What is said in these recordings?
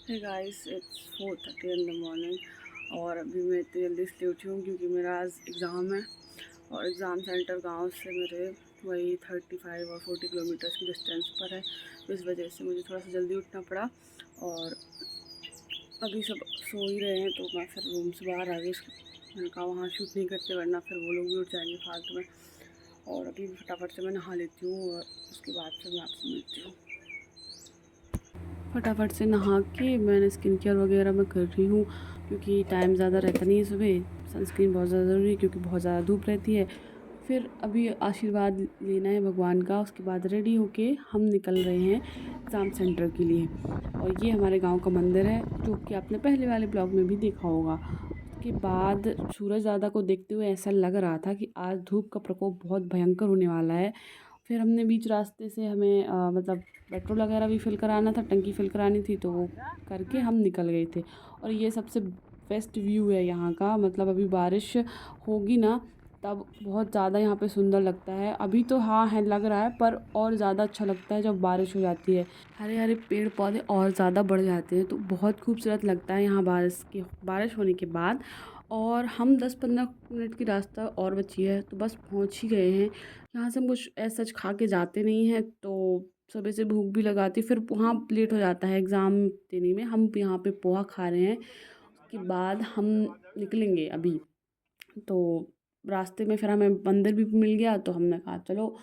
Hey guys, it's 4:30 in the morning और अभी मैं इतनी जल्दी इसलिए उठी हूँ क्योंकि मेरा आज एग्ज़ाम है। और एग्ज़ाम सेंटर गांव से मेरे वही 35 और 40 किलोमीटर्स की डिस्टेंस पर है। तो इस वजह से मुझे थोड़ा सा जल्दी उठना पड़ा। और अभी सब सो ही रहे हैं तो मैं फिर रूम से बाहर आ गई। मैंने कहा वहाँ शूट नहीं करते वरना फिर वो लोग भी उठ जाएंगे फालतू में। और अभी फटाफट से मैं नहा लेती हूँ और उसके बाद फिर मैं आपसे मिलती हूँ। फटाफट से नहा के मैंने स्किन केयर वगैरह मैं कर रही हूँ क्योंकि टाइम ज़्यादा रहता नहीं है सुबह। सनस्क्रीन बहुत ज़्यादा ज़रूरी है क्योंकि बहुत ज़्यादा धूप रहती है। फिर अभी आशीर्वाद लेना है भगवान का, उसके बाद रेडी होके हम निकल रहे हैं एग्ज़ाम सेंटर के लिए। और ये हमारे गांव का मंदिर है जो कि आपने पहले वाले ब्लॉग में भी देखा होगा। उसके बाद सूरज दादा को देखते हुए ऐसा लग रहा था कि आज धूप का प्रकोप बहुत भयंकर होने वाला है। फिर हमने बीच रास्ते से हमें मतलब पेट्रोल वगैरह भी फिल कराना था, टंकी फिल करानी थी, तो वो करके हम निकल गए थे। और ये सबसे बेस्ट व्यू है यहाँ का। मतलब अभी बारिश होगी ना तब बहुत ज़्यादा यहाँ पे सुंदर लगता है। अभी तो हाँ है लग रहा है, पर और ज़्यादा अच्छा लगता है जब बारिश हो जाती है। हरे हरे पेड़ पौधे और ज़्यादा बढ़ जाते हैं तो बहुत खूबसूरत लगता है यहाँ बारिश होने के बाद। और हम 10-15 मिनट की रास्ता और बची है तो बस पहुँच ही गए हैं। यहाँ से हम कुछ ऐसा सच खा के जाते नहीं हैं तो सुबह से भूख भी लगाती, फिर वहाँ लेट हो जाता है एग्ज़ाम देने में। हम यहाँ पे पोहा खा रहे हैं। उसके बाद हम निकलेंगे अभी। तो रास्ते में फिर हमें मंदिर भी मिल गया तो हमने कहा चलो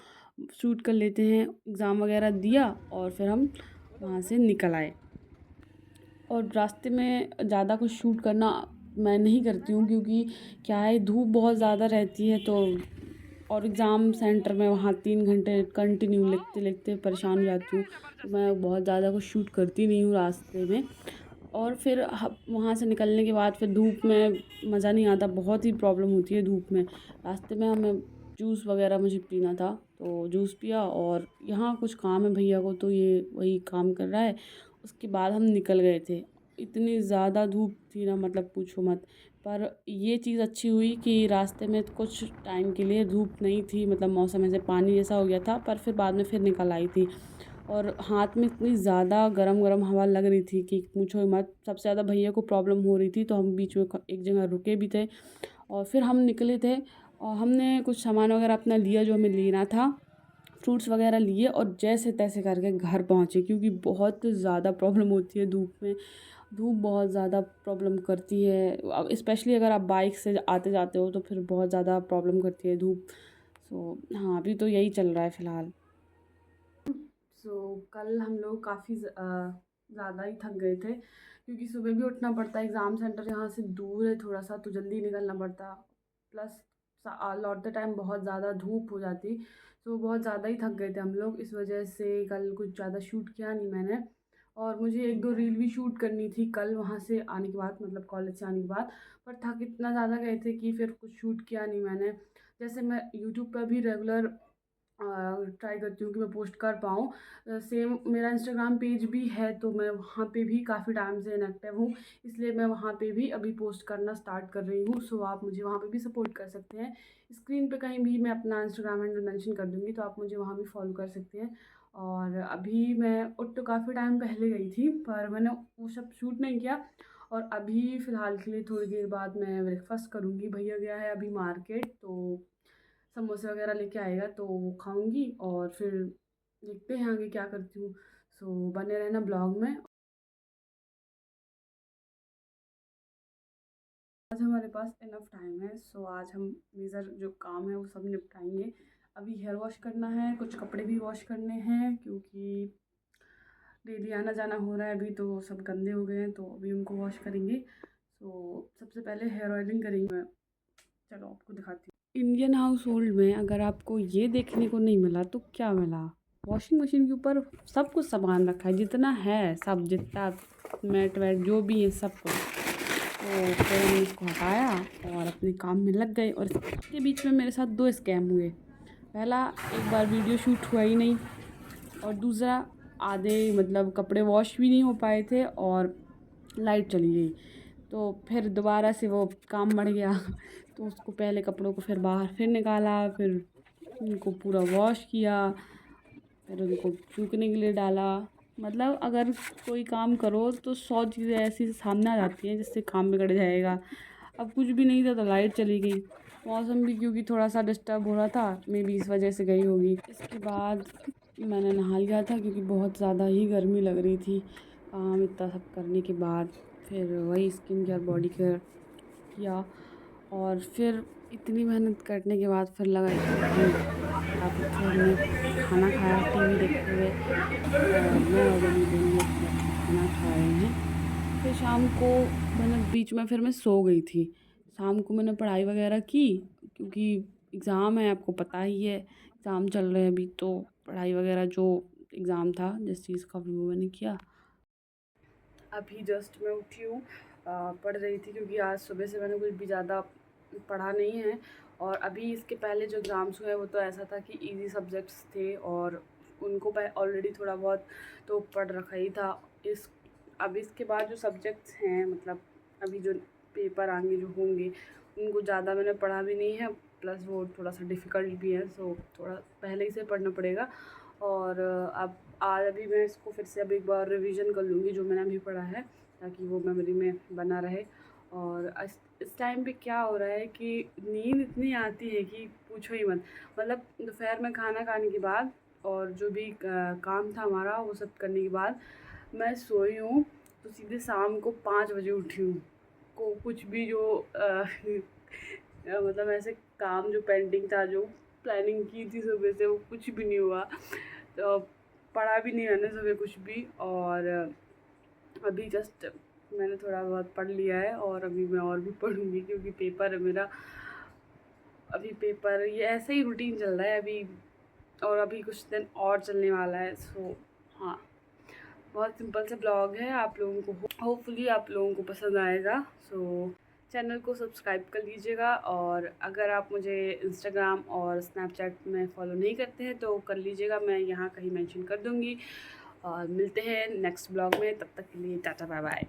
शूट कर लेते हैं। एग्ज़ाम वगैरह दिया और फिर हम वहाँ से निकल आए। और रास्ते में ज़्यादा कुछ शूट करना मैं नहीं करती हूँ क्योंकि क्या है धूप बहुत ज़्यादा रहती है। तो और एग्ज़ाम सेंटर में वहाँ 3 घंटे कंटिन्यू लिखते लिखते परेशान हो जाती हूँ। तो मैं बहुत ज़्यादा कुछ शूट करती नहीं हूँ रास्ते में। और फिर वहाँ से निकलने के बाद फिर धूप में मज़ा नहीं आता, बहुत ही प्रॉब्लम होती है धूप में। रास्ते में हमें जूस वगैरह मुझे पीना था तो जूस पिया। और यहाँ कुछ काम है भैया को तो ये वही काम कर रहा है। उसके बाद हम निकल गए थे। इतनी ज़्यादा धूप थी ना, मतलब पूछो मत। पर ये चीज़ अच्छी हुई कि रास्ते में कुछ टाइम के लिए धूप नहीं थी, मतलब मौसम ऐसे पानी जैसा हो गया था, पर फिर बाद में फिर निकल आई थी। और हाथ में इतनी ज़्यादा गरम गरम हवा लग रही थी कि पूछो ही मत। सबसे ज़्यादा भैया को प्रॉब्लम हो रही थी तो हम बीच में एक जगह रुके भी थे। और फिर हम निकले थे और हमने कुछ सामान वगैरह अपना लिया जो हमें लेना था। फ्रूट्स वगैरह लिए और जैसे तैसे करके घर पहुँचे क्योंकि बहुत ज़्यादा प्रॉब्लम होती है धूप में। धूप बहुत ज़्यादा प्रॉब्लम करती है, स्पेशली अगर आप बाइक से आते जाते हो तो फिर बहुत ज़्यादा प्रॉब्लम करती है धूप। सो हाँ, अभी तो यही चल रहा है फ़िलहाल। कल हम लोग काफ़ी ज़्यादा ही थक गए थे क्योंकि सुबह भी उठना पड़ता है। एग्ज़ाम सेंटर यहाँ से दूर है थोड़ा सा तो जल्दी निकलना पड़ता। प्लस लौटते टाइम बहुत ज़्यादा धूप हो जाती। तो बहुत ज़्यादा ही थक गए थे हम लोग, इस वजह से कल कुछ ज़्यादा शूट किया नहीं मैंने। और मुझे 1-2 रील भी शूट करनी थी कल वहाँ से आने के बाद, मतलब कॉलेज से आने के बाद। पर थक इतना ज़्यादा गए थे कि फिर कुछ शूट किया नहीं मैंने। जैसे मैं यूट्यूब पर भी रेगुलर ट्राई करती हूँ कि मैं पोस्ट कर पाऊँ। सेम मेरा इंस्टाग्राम पेज भी है तो मैं वहाँ पे भी काफ़ी टाइम से इनएक्टिव हूँ, इसलिए मैं वहाँ पे भी अभी पोस्ट करना स्टार्ट कर रही हूँ। सो आप मुझे वहाँ पे भी सपोर्ट कर सकते हैं। स्क्रीन पे कहीं भी मैं अपना इंस्टाग्राम हैंडल मेंशन कर दूँगी तो आप मुझे वहाँ भी फॉलो कर सकते हैं। और अभी मैं उठ तो काफ़ी टाइम पहले गई थी पर मैंने वो सब शूट नहीं किया। और अभी फ़िलहाल के लिए थोड़ी देर बाद मैं ब्रेकफास्ट करूँगी। भैया गया है अभी मार्केट तो समोसे वगैरह लेके आएगा तो वो खाऊंगी और फिर देखते हैं आगे क्या करती हूँ। सो बने रहना ब्लॉग में। आज हमारे पास इनफ टाइम है सो आज हम मेजर जो काम है वो सब निपटाएंगे। अभी हेयर वॉश करना है, कुछ कपड़े भी वॉश करने हैं क्योंकि डेली आना जाना हो रहा है। अभी तो सब गंदे हो गए हैं तो अभी उनको वॉश करेंगे। सो सबसे पहले हेयर ऑयलिंग करेंगे। मैं चलो आपको दिखाती हूँ। इंडियन हाउस होल्ड में अगर आपको ये देखने को नहीं मिला तो क्या मिला। वॉशिंग मशीन के ऊपर सब कुछ सामान रखा है, जितना है सब, जितना मैट वैट जो भी है सब कुछ। तो फिर हमने इसको हटाया और अपने काम में लग गए। और इसके बीच में मेरे साथ 2 स्कैम हुए। पहला, एक बार वीडियो शूट हुआ ही नहीं। और दूसरा, आधे मतलब कपड़े वॉश भी नहीं हो पाए थे और लाइट चली गई। तो फिर दोबारा से वो काम बढ़ गया। तो उसको पहले कपड़ों को फिर बाहर फिर निकाला, फिर उनको पूरा वॉश किया, फिर उनको सूखने के लिए डाला। मतलब अगर कोई काम करो तो 100 चीज़ें ऐसी सामने आ जाती हैं जिससे काम बिगड़ जाएगा। अब कुछ भी नहीं था तो लाइट चली गई। मौसम भी क्योंकि थोड़ा सा डिस्टर्ब हो रहा था, मे बी इस वजह से गई होगी। इसके बाद मैंने नहा लिया था क्योंकि बहुत ज़्यादा ही गर्मी लग रही थी। काम इतना सब करने के बाद फिर वही स्किन केयर बॉडी केयर किया, और फिर इतनी मेहनत करने के बाद फिर लगा कि काफ़ी फिर हमने खाना खाया टीवी देखते हुए, और मैं और मेरी बहन लोग बैठ के खाना खा रहे हैं। फिर शाम को मैंने बीच में फिर मैं सो गई थी। शाम को मैंने पढ़ाई वगैरह की क्योंकि एग्ज़ाम है, आपको पता ही है एग्ज़ाम चल रहे हैं अभी, तो पढ़ाई वगैरह जो एग्ज़ाम था जिस चीज़ का वो मैंने किया। अभी जस्ट मैं उठी हूँ, पढ़ रही थी क्योंकि आज सुबह से मैंने कुछ भी ज़्यादा पढ़ा नहीं है। और अभी इसके पहले जो एग्ज़ाम्स हुए वो तो ऐसा था कि इजी सब्जेक्ट्स थे और उनको ऑलरेडी थोड़ा बहुत तो पढ़ रखा ही था। अब इसके बाद जो सब्जेक्ट्स हैं, मतलब अभी जो पेपर आगे जो होंगे उनको ज़्यादा मैंने पढ़ा भी नहीं है, प्लस वो थोड़ा सा डिफ़िकल्ट भी है, सो थोड़ा पहले ही से पढ़ना पड़ेगा। और अब आज अभी मैं इसको फिर से अब एक बार रिवीजन कर लूँगी जो मैंने अभी पढ़ा है, ताकि वो मेमोरी में बना रहे। और इस टाइम पे क्या हो रहा है कि नींद इतनी आती है कि पूछो ही मत। मतलब दोपहर में खाना खाने के बाद और जो भी काम था हमारा वो सब करने के बाद मैं सोई हूँ, तो सीधे शाम को 5 बजे उठी हूँ। को कुछ भी जो मतलब ऐसे काम जो पेंडिंग था, जो प्लानिंग की थी सुबह से, वो कुछ भी नहीं हुआ। तो पढ़ा भी नहीं मैंने सुबह कुछ भी। और अभी जस्ट मैंने थोड़ा बहुत पढ़ लिया है और अभी मैं और भी पढ़ूँगी क्योंकि पेपर है मेरा। अभी पेपर ये ऐसे ही रूटीन चल रहा है अभी, और अभी कुछ दिन और चलने वाला है। सो हाँ, बहुत सिंपल सा ब्लॉग है, आप लोगों को होपफुली आप लोगों को पसंद आएगा। सो चैनल को सब्सक्राइब कर लीजिएगा, और अगर आप मुझे इंस्टाग्राम और स्नैपचैट में फॉलो नहीं करते हैं तो कर लीजिएगा, मैं यहाँ कहीं मेंशन कर दूँगी। और मिलते हैं नेक्स्ट ब्लॉग में, तब तक के लिए टाटा बाय बाय।